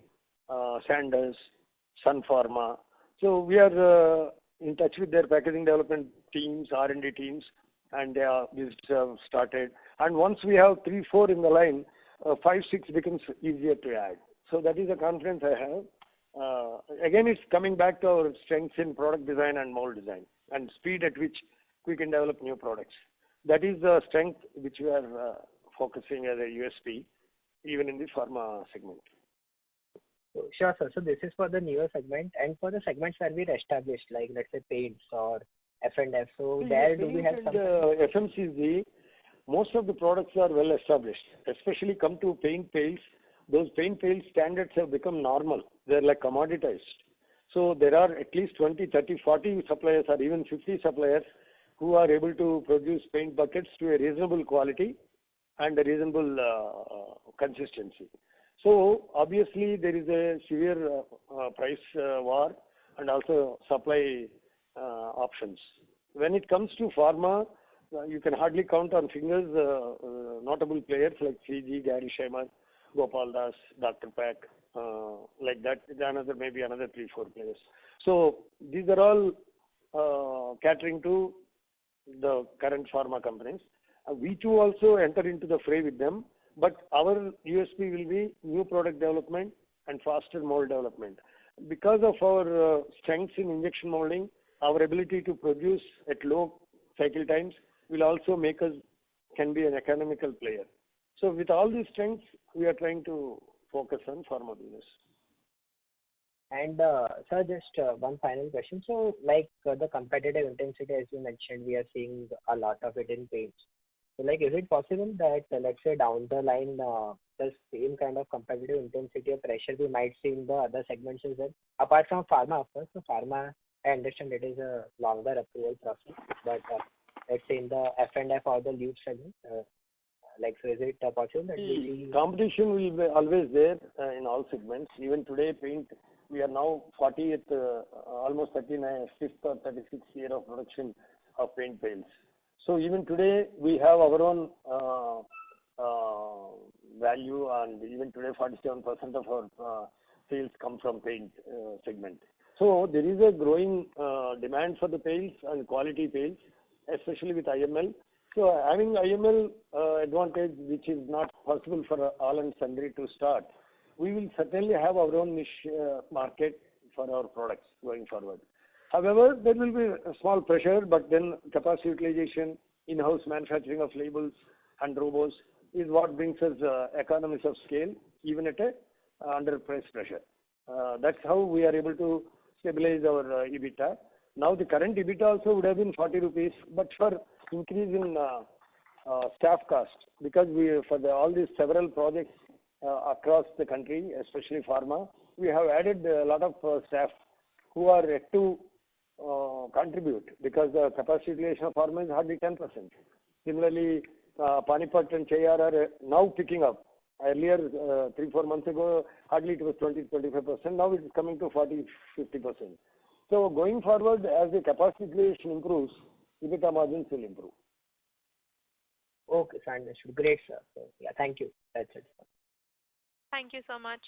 Sanders, Sun Pharma. So we are in touch with their packaging development teams, R&D teams, and they are started. And once we have 3, 4 in the line, 5, 6 becomes easier to add. So that is the confidence I have. Again, it's coming back to our strengths in product design and mold design and speed at which we can develop new products. That is the strength which we are focusing as a USP, even in the pharma segment. Sure, sir. So this is for the newer segment, and for the segments where we're established, like let's say paints or F&F. So there do we have some? FMCG, most of the products are well established, especially come to paint pails. Those paint pail standards have become normal. They're like commoditized. So there are at least 20, 30, 40 suppliers or even 50 suppliers who are able to produce paint buckets to a reasonable quality and a reasonable consistency. So obviously there is a severe price war and also supply options. When it comes to pharma, you can hardly count on fingers notable players like 3G, Gary Scheimer, Gopal Das, Dr. Pack, like that. Maybe another 3, 4 players. So these are all catering to the current pharma companies. We too also enter into the fray with them, but our USP will be new product development and faster mold development. Because of our strengths in injection molding, our ability to produce at low cycle times will also make us can be an economical player. So with all these strengths, we are trying to focus on pharma business. And sir, just one final question. So like the competitive intensity, as you mentioned, we are seeing a lot of it in paints. So like, is it possible that let's say down the line, the same kind of competitive intensity or pressure we might see in the other segments as well? Apart from pharma, of course. So pharma, I understand it is a longer approval process, but let's say in the F&F or the lube segment, like, so is it possible that we see? Competition will be always there in all segments. Even today, paint, we are now 40th, almost 39th or 36th year of production of paint pails. So even today, we have our own value, and even today 47% of our sales come from paint segment. So there is a growing demand for the pails and quality pails, especially with IML. So having IML advantage, which is not possible for all and sundry to start, we will certainly have our own niche market for our products going forward. However, there will be a small pressure, but then capacity utilization, in-house manufacturing of labels and robos is what brings us economies of scale, even at a under price pressure. That's how we are able to stabilize our EBITDA. Now the current EBITDA also would have been 40 rupees, but for increase in staff cost, because we for all these several projects across the country, especially pharma, we have added a lot of staff who are yet to contribute, because the capacity utilization of pharma is hardly 10%. Similarly, Panipat and Chayar are now picking up. Earlier, 3-4 months ago, hardly it was 20-25%. Now it is coming to 40-50%. So going forward, as the capacity utilization improves, EBITDA margins will improve. Okay, sir. Great, sir. So, yeah, thank you. That's it. Thank you so much.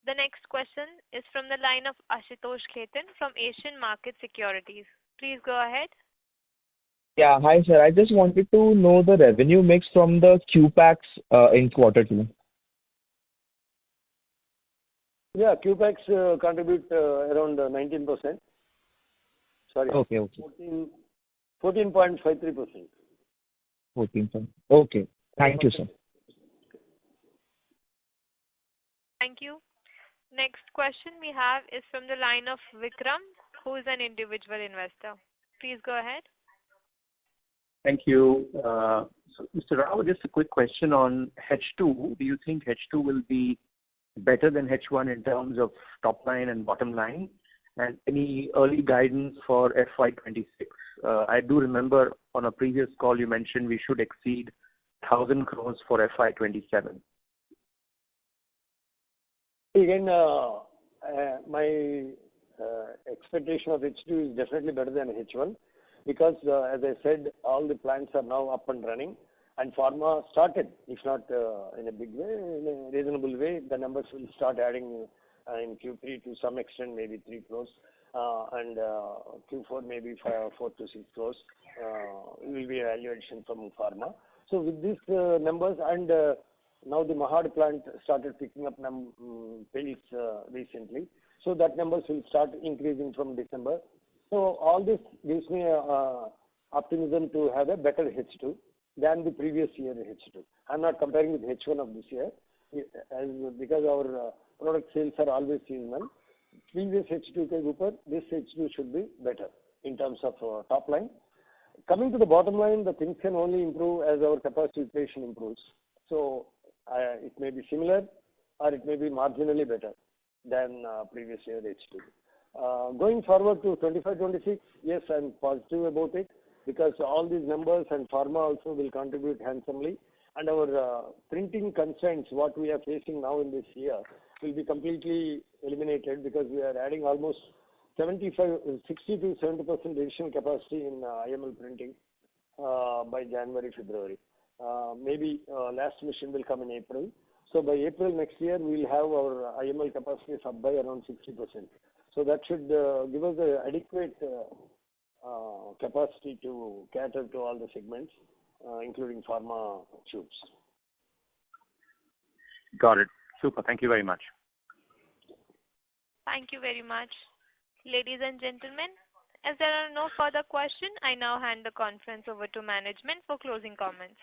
The next question is from the line of Ashutosh Khetan from Asian Market Securities. Please go ahead. Yeah. Hi, sir. I just wanted to know the revenue mix from the Q-Packs in quarter two. Yeah, Q-Packs contribute around 19%. Sorry, Okay. 14.53%. 14. Okay. Thank you, sir. Thank you. Next question we have is from the line of Vikram, who is an individual investor. Please go ahead. Thank you. So, Mr. Rao, just a quick question on H2. Do you think H2 will be better than H1 in terms of top line and bottom line? And any early guidance for FY26? I do remember on a previous call you mentioned we should exceed 1,000 crores for FY27. Again, my expectation of H2 is definitely better than H1 because, as I said, all the plants are now up and running, and pharma started, if not in a big way, in a reasonable way. The numbers will start adding in Q3 to some extent, maybe 3 crores, and Q4 maybe 4 to 6 crores will be evaluation from pharma. So with these numbers and now the Mahad plant started picking up pace recently, so that numbers will start increasing from December. So all this gives me optimism to have a better H2 than the previous year H2. I'm not comparing with H1 of this year because our product sales are always seasonal. Previous H2 ke upar, this H2 should be better in terms of top line. Coming to the bottom line, the things can only improve as our capacity utilization improves. So it may be similar or it may be marginally better than previous year H2. Going forward to 25-26, yes, I'm positive about it because all these numbers and pharma also will contribute handsomely. And our printing constraints, what we are facing now in this year, will be completely eliminated because we are adding almost 60 to 70% additional capacity in IML printing by January, February. Maybe last machine will come in April. So by April next year, we'll have our IML capacity up by around 60%. So that should give us an adequate capacity to cater to all the segments, including pharma tubes. Got it. Super. Thank you very much. Thank you very much. Ladies and gentlemen, as there are no further questions, I now hand the conference over to management for closing comments.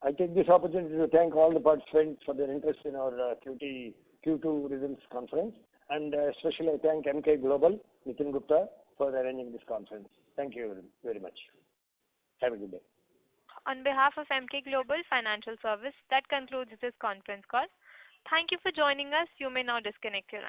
I take this opportunity to thank all the participants for their interest in our Q2 results conference, and especially I thank MK Global, Nitin Gupta, for arranging this conference. Thank you very much. Have a good day. On behalf of MK Global Financial Service, that concludes this conference call. Thank you for joining us. You may now disconnect your line.